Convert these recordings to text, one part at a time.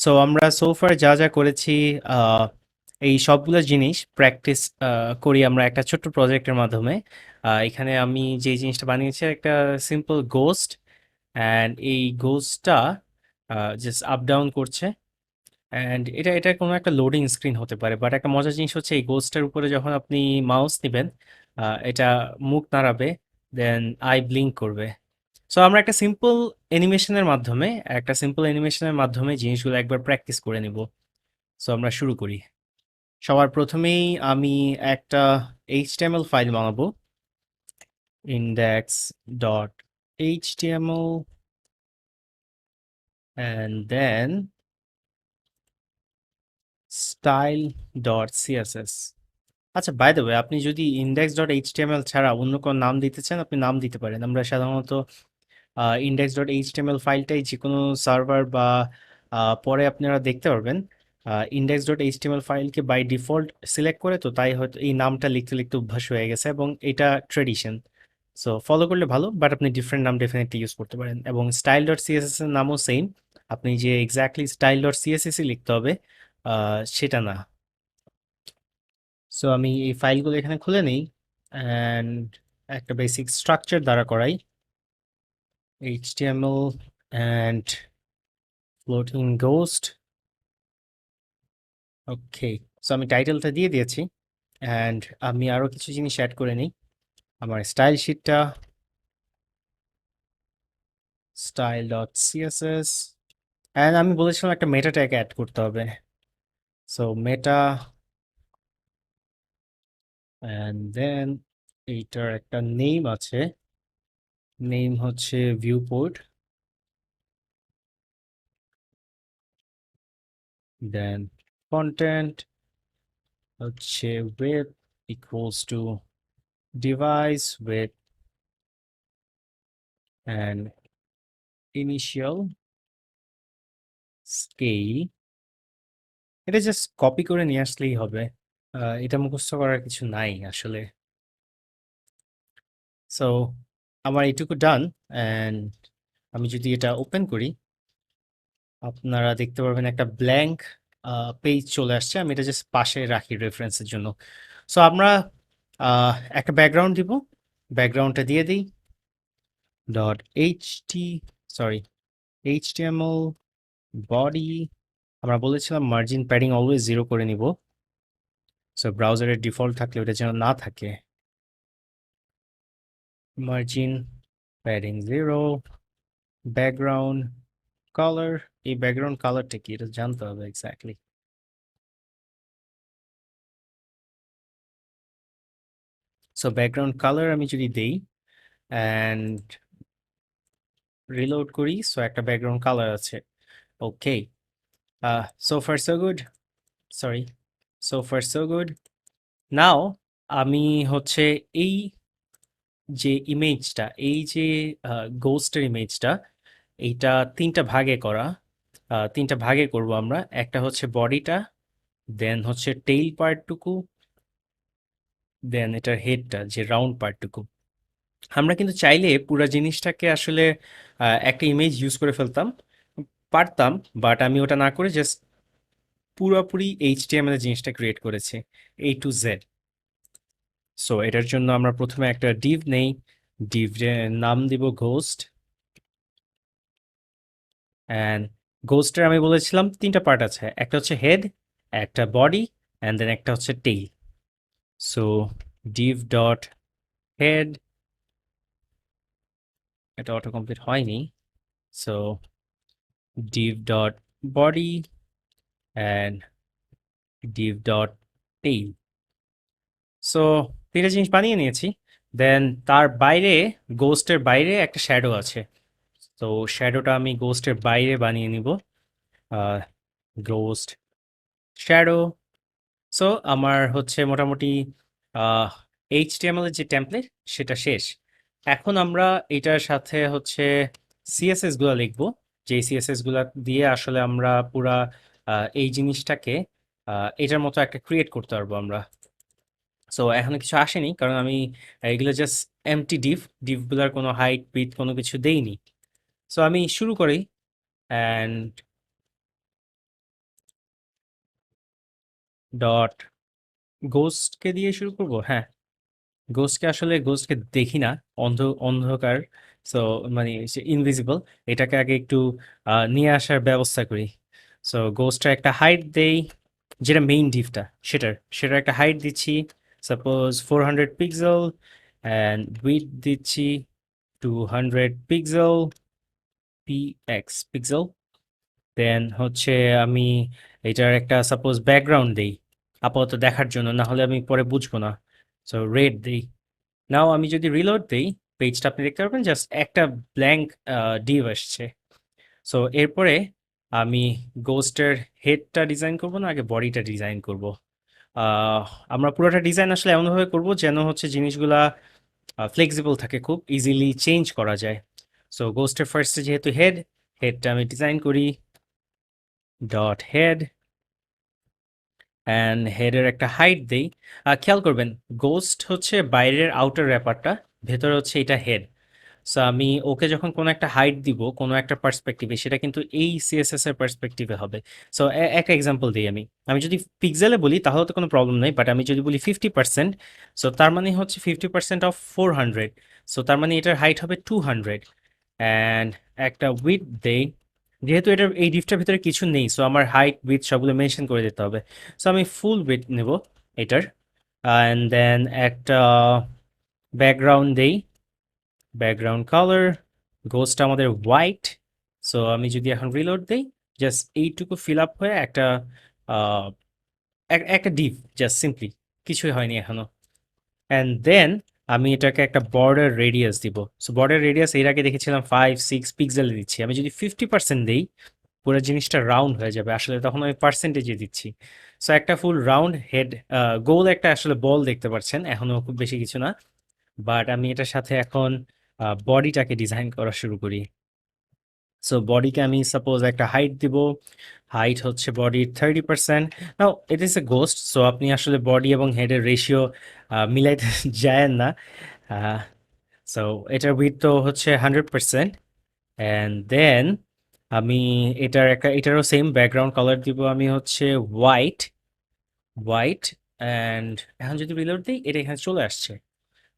So আমরা so far যা যা করেছি আহ, এই সবগুলো জিনিস প্র্যাকটিস করি আমরা একটা ছোট্ট প্রজেক্টের মাধ্যমে। এখানে আমি যে জিনিসটা বানিয়েছি একটা সিম্পল গোস্ট, অ্যান্ড এই গোস্টটা জাস্ট আপ ডাউন করছে। অ্যান্ড এটা কোনো একটা লোডিং স্ক্রিন হতে পারে, বাট একটা মজার জিনিস হচ্ছে এই গোস্টের উপরে যখন আপনি মাউস নেবেন এটা মুখ নাড়াবে, দেন আই ব্লিঙ্ক করবে। সো আমরা একটা সিম্পল অ্যানিমেশনের মাধ্যমে জিনিসগুলো একবার প্র্যাকটিস করে নিব। সো আমরা শুরু করি। সবার প্রথমেই আমি একটা এইচটিএমএল ফাইল বানাবো, index.html, and then style.css. আচ্ছা, বাই দ্য ওয়ে, আপনি যদি index.html ছাড়া অন্য কোনো নাম দিতে চান আপনি নাম দিতে পারেন। আমরা সাধারণত index.html ফাইলটাই যে কোনো সার্ভার বা পরে আপনারা দেখতে পারবেন index.html ফাইলকে বাই ডিফল্ট সিলেক্ট করে, তো তাই হয়তো এই নামটা লিখতে লিখতে অভ্যাস হয়ে গেছে এবং এটা ট্রেডিশন। সো ফলো করলে ভালো, বাট আপনি ডিফারেন্ট নাম ডেফিনেটলি ইউজ করতে পারেন। এবং style.css এর নামও সেম, আপনি যে এক্স্যাক্টলি style.css লিখতে হবে সেটা না। সো আমি এই ফাইলগুলো এখানে খুলে নিই অ্যান্ড একটা বেসিক স্ট্রাকচার দ্বারা করাই, html and floating ghost. Okay, so আমি টাইটেলটা দিয়ে দিয়েছি অ্যান্ড আমি আরও কিছু জিনিস অ্যাড করে নিই। আমার স্টাইল শিটটা style.css, অ্যান্ড আমি বলেছিলাম একটা মেটা ট্যাগ অ্যাড করতে হবে। সো মেটা, অ্যান্ড দেন এইটার একটা নেম আছে, নেম হচ্ছে ভিউপোর্ট, দেন কন্টেন্ট হচ্ছে width equals to device width and initial scale। এটা জাস্ট কপি করে নিয়ে আসলেই হবে, এটা মুখস্থ করার কিছু নাই আসলে। সো আমার এইটুকু ডান, অ্যান্ড আমি যদি এটা ওপেন করি আপনারা দেখতে পারবেন একটা ব্ল্যাঙ্ক পেজ চলে আসছে। আমি এটা জাস্ট পাশে রাখি রেফারেন্সের জন্য। সো আমরা একটা ব্যাকগ্রাউন্ড দিব, ব্যাকগ্রাউন্ডটা দিয়ে দিই dot HT sorry HTML body. আমরা বলেছিলাম মার্জিন প্যাডিং অলওয়েজ 0 করে নিব, সো ব্রাউজারের ডিফল্ট থাকলে ওটা যেন না থাকে। মার্জিন প্যাডিং 0, ব্যাকগ্রাউন্ড কালার, এই ব্যাকগ্রাউন্ড কালারটা কি এটা জানতে হবে এক্স্যাক্টলি। সো ব্যাকগ্রাউন্ড কালার আমি যদি দেই অ্যান্ড রিলোড করি, সো একটা ব্যাকগ্রাউন্ড কালার আছে। Okay, so far so good, sorry, so far so good. Now আমি হচ্ছে এই যে ইমেজটা, এই যে গোস্টের ইমেজটা, এইটা তিনটা ভাগে করা, তিনটা ভাগে করব আমরা। একটা হচ্ছে বডিটা, দেন হচ্ছে টেইল পার্টটুকু, দেন এটার হেডটা যে রাউন্ড পার্টটুকু। আমরা কিন্তু চাইলে পুরো জিনিসটাকে আসলে একটা ইমেজ ইউজ করে ফেলতাম পারতাম, বাট আমি ওটা না করে জাস্ট পুরোপুরি এইচটিএমএল এর জিনিসটা ক্রিয়েট করেছি A to Z। সো এটার জন্য আমরা প্রথমে একটা ডিভ নেই, ডিভ নাম দিব ঘোস্ট, অ্যান্ড ঘোস্টের আমি বলেছিলাম তিনটা পার্ট আছে, একটা হচ্ছে হেড, একটা বডি, অ্যান্ড দেন একটা হচ্ছে tail. So Depp dot head, এটা অটো কমপ্লিট হয়নি, so Depp dot body and Depp dot tail. So তিনটা জিনিস বানিয়ে নিয়েছি। দেন তার বাইরে, গোস্টের বাইরে একটা শ্যাডো আছে, তো শ্যাডোটা আমি গোস্টের বাইরে বানিয়ে নিব, গোস্ট শ্যাডো। সো আমার হচ্ছে মোটামুটি এইচটিএমএল এর যে টেমপ্লেট সেটা শেষ। এখন আমরা এটার সাথে হচ্ছে সিএসএস গুলো লিখবো, যে সিএসএস গুলা দিয়ে আসলে আমরা পুরা এই জিনিসটাকে এটার মতো একটা ক্রিয়েট করতে পারবো আমরা। সো এখনো কিছু আসেনি কারণ আমি এগুলো জাস্ট এমটি ডিভগুলোর কোনো হাইট উইডথ কোনো কিছু দেইনি। সো আমি শুরু করি, অ্যান্ড ডট গোস্টকে দিয়ে শুরু করব। হ্যাঁ, গোস্টকে দেখি না, অন্ধকার। সো মানে সে ইনভিজিবল। এটাকে আগে একটু নিয়ে আসার ব্যবস্থা করি। সো গোস্টটা একটা হাইট দেই, যেটা মেইন ডিপটা সেটার একটা হাইট দিচ্ছি, সাপোজ 400 পিক্সেল, অ্যান্ড উইথ দিচ্ছি 200 পিক্সেল, পিক্সেল। দেন হচ্ছে আমি এটার একটা সাপোজ ব্যাকগ্রাউন্ড দেই আপাতত দেখার জন্য, না হলে আমি পরে বুঝবো না। সো রেড দেই। নাও আমি যদি রিলোড দেই, পেজটা আপনি দেখতে পারবেন জাস্ট একটা ব্ল্যাঙ্ক ডিভ আসছে। সো এরপরে আমি গোস্টের হেডটা ডিজাইন করব না, আগে বডিটা ডিজাইন করব। আহ, আমরা পুরোটা ডিজাইন আসলে এমনভাবে করব যেন হচ্ছে জিনিসগুলা ফ্লেক্সিবল থাকে, খুব ইজিলি চেঞ্জ করা যায়। সো গোস্টের ফার্স্টে যেহেতু হেডটা আমি ডিজাইন করি, ডট হেড, অ্যান্ড হেডের একটা হাইট দেই। খেয়াল করবেন, গোস্ট হচ্ছে বাইরের আউটার র্যাপারটা, ভেতরে হচ্ছে এটা হেড। সো আমি ওকে যখন কোনো একটা হাইট দিব কোনো একটা পার্সপেক্টিভে, সেটা কিন্তু এই সিএসএস এর পার্সপেক্টিভে হবে। সো একটা এক্সাম্পল দিই আমি। আমি যদি পিক্সেলে বলি তাহলে তো কোনো প্রবলেম নেই, বাট আমি যদি বলি 50%, সো তার মানে হচ্ছে 50% অফ 400। সো তার মানে এটার হাইট হবে 200। অ্যান্ড একটা উইথ দেই, যেহেতু এটার এই ডিপটার ভিতরে কিছু নেই, সো আমার হাইট উইথ সবগুলো মেনশন করে দিতে হবে। সো আমি ফুল উইথ নেব এটার। অ্যান্ড দেন একটা ব্যাকগ্রাউন্ড দেই, ব্যাকগ্রাউন্ড কালার, গোস্ট আমাদের হোয়াইট। সো আমি যদি এখন রিলোড দেই, জাস্ট এইটুকু ফিল আপ হয়ে একটা আহ, একটা ডিপ, জাস্ট সিম্পলি, কিছুই হয়নি এখনো। অ্যান্ড দেন আমি এটাকে একটা বর্ডার রেডিয়াস দিব। সো বর্ডার রেডিয়াস এর আগে দেখেছিলাম 5-6 পিক্সেল দিচ্ছি, আমি যদি 50% দিই পুরো জিনিসটা রাউন্ড হয়ে যাবে, আসলে তখন আমি পার্সেন্টেজে দিচ্ছি। সো একটা ফুল রাউন্ড হেড, গোল একটা আসলে বল দেখতে পাচ্ছেন, এখনো খুব বেশি কিছু না। বাট আমি এটার সাথে এখন বডিটাকে ডিজাইন করা শুরু করি। সো বডিকে আমি সাপোজ একটা হাইট দিব, হাইট হচ্ছে বডির 30%। Now it is a ghost, so আপনি আসলে বডি এবং হেডের রেশিও মিলাইতে যায় না। সো এটার উইথ তো হচ্ছে 100%। অ্যান্ড দেন আমি এটারও সেম ব্যাকগ্রাউন্ড কালার দিব, আমি হচ্ছে হোয়াইট, হোয়াইট। অ্যান্ড এখন যদি রিলোড দিই, এটা এখানে চলে আসছে।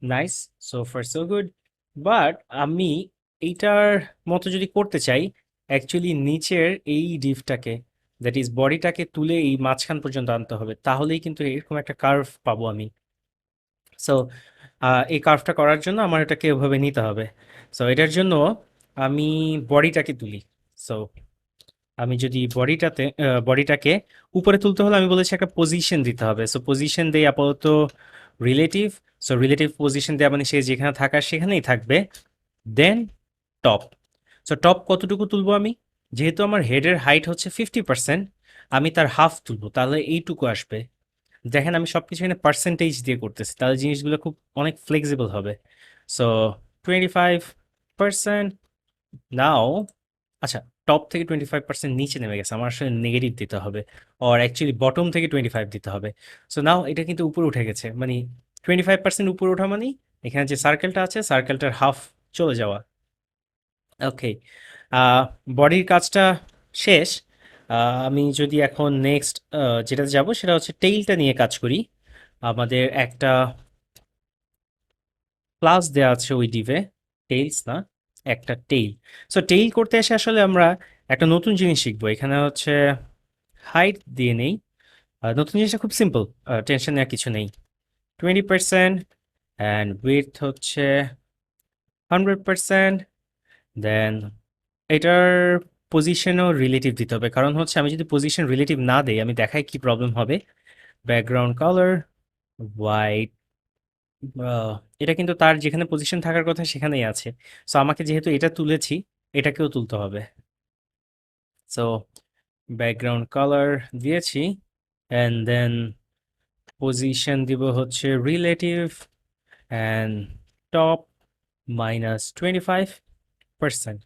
Nice, so far so good. But আমি এইটার মতো যদি করতে চাই, অ্যাকচুয়ালি নিচের এই ডিভটাকে, দ্যাট ইজ বডিটাকে তুলে এই মাঝখান পর্যন্ত আনতে হবে, তাহলেই কিন্তু এরকম একটা কার্ভ পাবো আমি। সো এই কার্ভটা করার জন্য আমার এটাকে ওভাবে নিতে হবে। সো এটার জন্য আমি বডিটাকে তুলি। সো আমি যদি বডিটাকে উপরে তুলতে হলে আমি বলেছি একটা পজিশন দিতে হবে। সো পজিশন দেই আপাতত রিলেটিভ। সো রিলেটিভ পজিশন দেওয়া মানে সে যেখানে থাকার সেখানেই থাকবে। দেন টপ। সো টপ কতটুকু তুলবো আমি? যেহেতু আমার হেডের হাইট হচ্ছে 50%, আমি তার হাফ তুলবো, তাহলে এইটুকু আসবে। দেখেন আমি সবকিছু এখানে পার্সেন্টেজ দিয়ে করতেছি, তাহলে জিনিসগুলো খুব অনেক ফ্লেক্সিবল হবে। সো 25%। নাও, আচ্ছা, টপ থেকে 25% নিচে নেমে গেছে, আমার আসলে নেগেটিভ দিতে হবে, আর অ্যাকচুয়ালি বটম থেকে 25 দিতে হবে। সো নাও এটা কিন্তু উপরে উঠে গেছে, মানে 25% উপরে ওঠা মানে এখানে যে সার্কেলটা আছে সার্কেলটার হাফ চলে যাওয়া। ওকে, বডির কাজটা শেষ। আমি যদি এখন নেক্সট যেটা যাব সেটা হচ্ছে টেইলটা নিয়ে কাজ করি। আমাদের একটা প্লাস দেওয়া আছে ওই ডিভে, টেইলস না, একটা টেইল। সো টেইল করতে এসে আসলে আমরা একটা নতুন জিনিস শিখবো। এখানে হচ্ছে হাইট দিয়ে নেই, নতুন জিনিসটা খুব সিম্পল, টেনশন নেওয়ার কিছু নেই। 20%, অ্যান্ড উইথ হচ্ছে 100%। দেন এটার পজিশনও রিলেটিভ দিতে হবে, কারণ হচ্ছে আমি যদি পজিশন রিলেটিভ না দেই, আমি দেখাই কি প্রবলেম হবে। ব্যাকগ্রাউন্ড কালার হোয়াইট, এটা কিন্তু তার যেখানে পজিশন থাকার কথা সেখানেই আছে। সো আমাকে যেহেতু এটা তুলেছি, এটাকেও তুলতে হবে। সো ব্যাকগ্রাউন্ড কালার দিয়েছি, অ্যান্ড দেন পজিশন দিব হচ্ছে relative, and top -25%।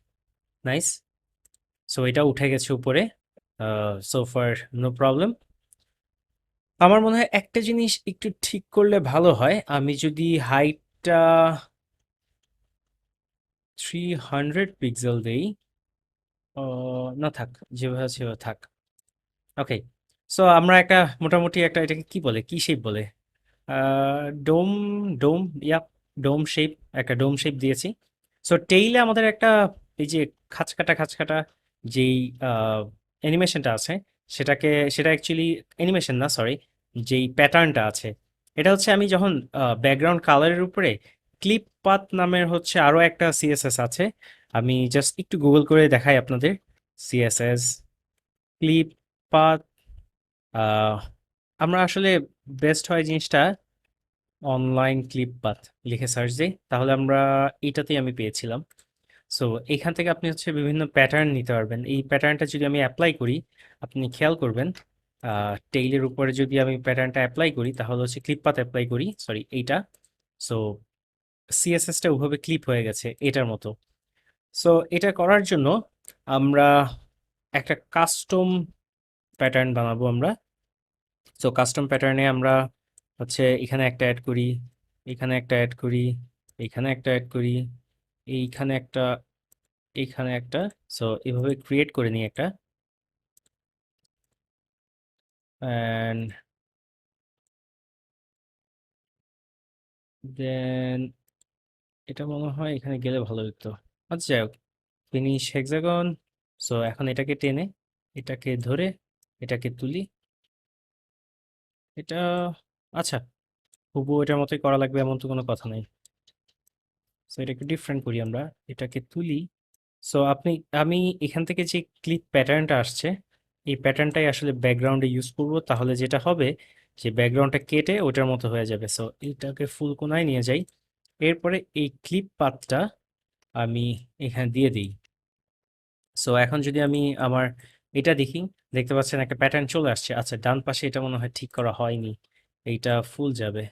Nice, so এটা উঠে গেছে উপরে। So far no problem. আমার মনে হয় একটা জিনিস একটু ঠিক করলে ভালো হয়, আমি যদি হাইটটা 300 পিক্সেল দেই। না থাক, যেভাবে আছে সেভাবে থাক। ওকে, সো আমরা একটা মোটামুটি একটা এটাকে কি বলে, কি শেপ বলে, ডোম ডোম ইয়াপ ডোম শেপ, একটা ডোম শেপ দিয়েছি। সো টেইলে আমাদের একটা এই যে খাঁচকাটা খাঁচকাটা যেই অ্যানিমেশনটা আছে, সেটাকে সেটা অ্যাকচুয়ালি অ্যানিমেশন না, সরি, যেই প্যাটার্নটা আছে, এটা হচ্ছে আমি যখন ব্যাকগ্রাউন্ড কালারের উপরে ক্লিপ পাথ নামের হচ্ছে আরও একটা সিএসএস আছে। আমি জাস্ট একটু গুগল করে দেখাই আপনাদের। সিএসএস ক্লিপ পাথ, আমরা আসলে বেস্ট হয় জিনিসটা অনলাইন ক্লিপ পাথ লিখে সার্চ দিই, তাহলে আমরা এইটাতেই আমি পেয়েছিলাম। সো এখান থেকে আপনি হচ্ছে বিভিন্ন প্যাটার্ন নিতে পারবেন। এই প্যাটার্নটা যদি আমি অ্যাপ্লাই করি, আপনি খেয়াল করবেন টেইলের উপরে যদি আমি প্যাটার্নটা অ্যাপ্লাই করি, তাহলে হচ্ছে ক্লিপ পাথ অ্যাপ্লাই করি, সরি এইটা। সো সিএসএসটা ওভাবে ক্লিপ হয়ে গেছে এটার মতো। সো এটা করার জন্য আমরা একটা কাস্টম প্যাটার্ন বানাবো আমরা। সো কাস্টম প্যাটার্নে আমরা হচ্ছে এখানে একটা অ্যাড করি, এখানে একটা অ্যাড করি, এখানে একটা অ্যাড করি, এইখানে একটা, এইখানে একটা। সো এভাবে ক্রিয়েট করে নিই একটা, অ্যান্ড দেন এটা মনে হয় এখানে গেলে ভালো হতো। আচ্ছা যাই হোক, ফিনিশ হেক্সাগন। সো এখন এটাকে টেনে, এটাকে ধরে, এটাকে তুলি, এটা, আচ্ছা, হুবহু এটার মতোই করা লাগবে এমন তো কোনো কথা নেই। সো এটা একটু ডিফারেন্ট করি আমরা, এটাকে তুলি। সো আমি এখান থেকে যে ক্লিপ প্যাটার্নটা আসছে, এই প্যাটার্নটাই আসলে ব্যাকগ্রাউন্ডে ইউজ করব, তাহলে যেটা হবে যে ব্যাকগ্রাউন্ডটা কেটে ওটার মতো হয়ে যাবে। সো এটাকে ফুল কোনায় নিয়ে যাই, এরপরে এই ক্লিপ পাথটা আমি এখানে দিয়ে দিই। সো এখন যদি আমি আমার এটা দেখি, দেখতে পাচ্ছেন একটা প্যাটার্ন চলে আসছে। আচ্ছা, ডান পাশে এটা মনে হয় ঠিক করা হয়নি, এইটা ফুল যাবে।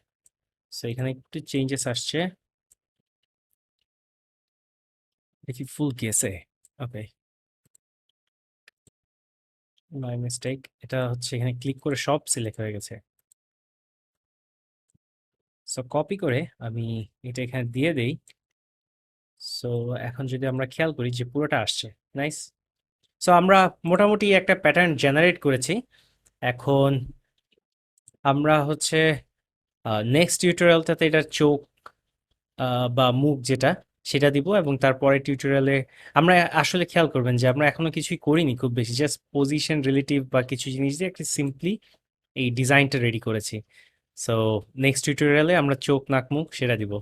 সো এখানে একটু চেঞ্জেস আসছে, দেখি ফুল গেছে। ওকে, মাই মিস্টেক। এটা হচ্ছে এখানে ক্লিক করে সব সিলেক্ট হয়ে গেছে। সো কপি করে আমি এটা এখানে দিয়ে দেই। সো এখন যদি আমরা খেয়াল করি যে পুরোটা আসছে, নাইস। সো আমরা মোটামুটি একটা প্যাটার্ন জেনারেট করেছি। এখন আমরা হচ্ছে নেক্সট টিউটোরিয়ালটাতে এটার চোখ বা মুখ যেটা, সেটা দিব, এবং তারপরে টিউটোরিয়ালে আমরা আসলে খেয়াল করবেন যে আমরা এখনো কিছুই করিনি খুব বেশি, জাস্ট পজিশন রিলেটিভ বা কিছু জিনিস দিয়ে একটা সিম্পলি এই ডিজাইনটা রেডি করেছি। সো নেক্সট টিউটোরিয়ালে আমরা চোখ নাক মুখ সেটা দিব।